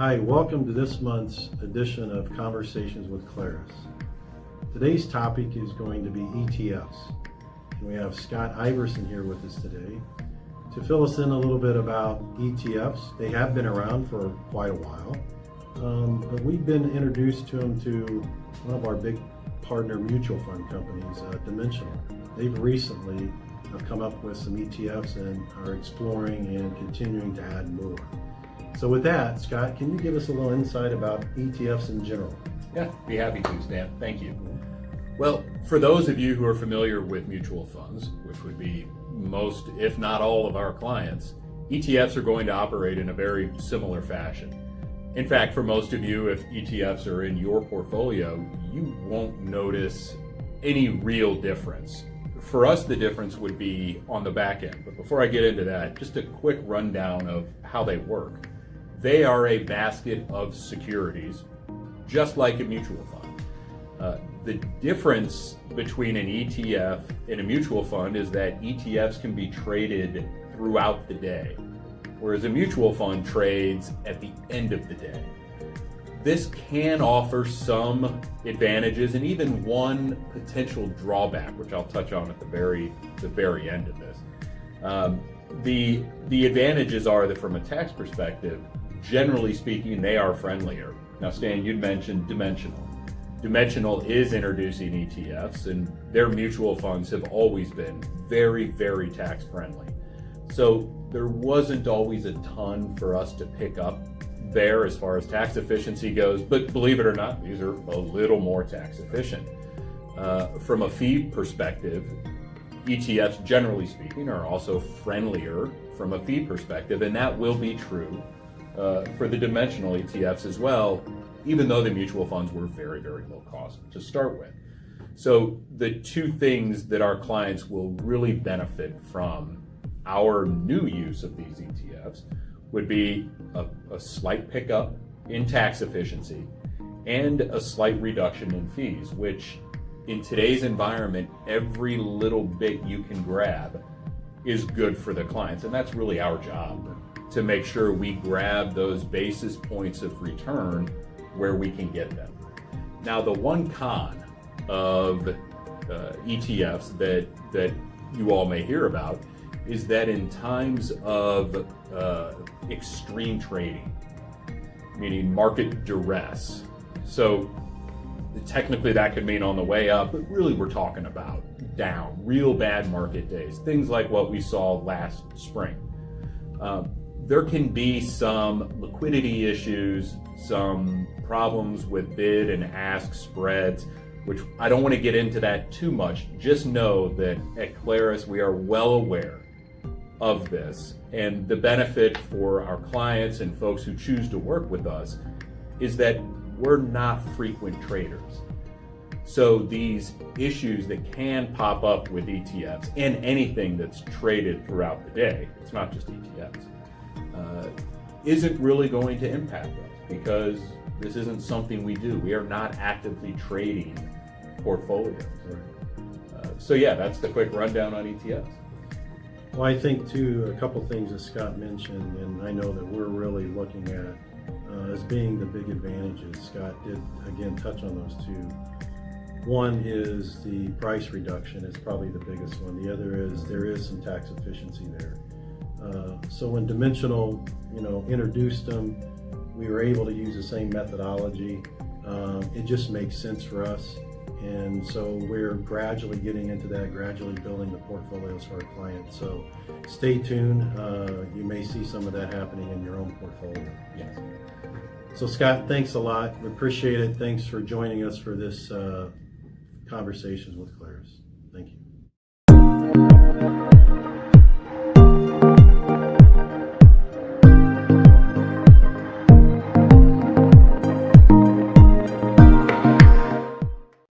Hi, welcome to this month's edition of Conversations with Claris. Today's topic is going to be ETFs. And we have Scott Iverson here with us today to fill us in a little bit about ETFs. They have been around for quite a while, but we've been introduced to them to one of our big partner mutual fund companies, Dimensional. They've recently have come up with some ETFs and are exploring and continuing to add more. So with that, Scott, can you give us a little insight about ETFs in general? Yeah, be happy to, Stan. Thank you. Well, for those of you who are familiar with mutual funds, which would be most, if not all, of our clients, ETFs are going to operate in a very similar fashion. In fact, for most of you, if ETFs are in your portfolio, you won't notice any real difference. For us, the difference would be on the back end. But before I get into that, just a quick rundown of how they work. They are a basket of securities, just like a mutual fund. The difference between an ETF and a mutual fund is that ETFs can be traded throughout the day, whereas a mutual fund trades at the end of the day. This can offer some advantages and even one potential drawback, which I'll touch on at the very end of this. The advantages are that from a tax perspective, generally speaking, they are friendlier. Now, Stan, you'd mentioned Dimensional. Dimensional is introducing ETFs, and their mutual funds have always been very, very tax friendly. So there wasn't always a ton for us to pick up there as far as tax efficiency goes, but believe it or not, these are a little more tax efficient. From a fee perspective, ETFs, generally speaking, are also friendlier from a fee perspective, and that will be true for the Dimensional ETFs as well, even though the mutual funds were very, very low cost to start with. So the two things that our clients will really benefit from our new use of these ETFs would be a slight pickup in tax efficiency and a slight reduction in fees, which in today's environment, every little bit you can grab is good for the clients. And that's really our job, to make sure we grab those basis points of return where we can get them. Now, the one con of ETFs that you all may hear about is that in times of extreme trading, meaning market duress, so technically that could mean on the way up, but really we're talking about down, real bad market days, things like what we saw last spring. There can be some liquidity issues, some problems with bid and ask spreads, which I don't want to get into that too much. Just know that at Claris, we are well aware of this, and the benefit for our clients and folks who choose to work with us is that we're not frequent traders. So these issues that can pop up with ETFs and anything that's traded throughout the day, it's not just ETFs, isn't really going to impact us because this isn't something we do. We are not actively trading portfolios. So yeah, that's the quick rundown on ETFs. Well, I think too, a couple things that Scott mentioned, and I know that we're really looking at as being the big advantages. Scott did again touch on those two. One is the price reduction is probably the biggest one. The other is there is some tax efficiency there. So when Dimensional, introduced them, we were able to use the same methodology. It just makes sense for us. And so we're gradually getting into that, gradually building the portfolios for our clients. So stay tuned. You may see some of that happening in your own portfolio. Yes. So Scott, thanks a lot. We appreciate it. Thanks for joining us for this Conversations with Claris.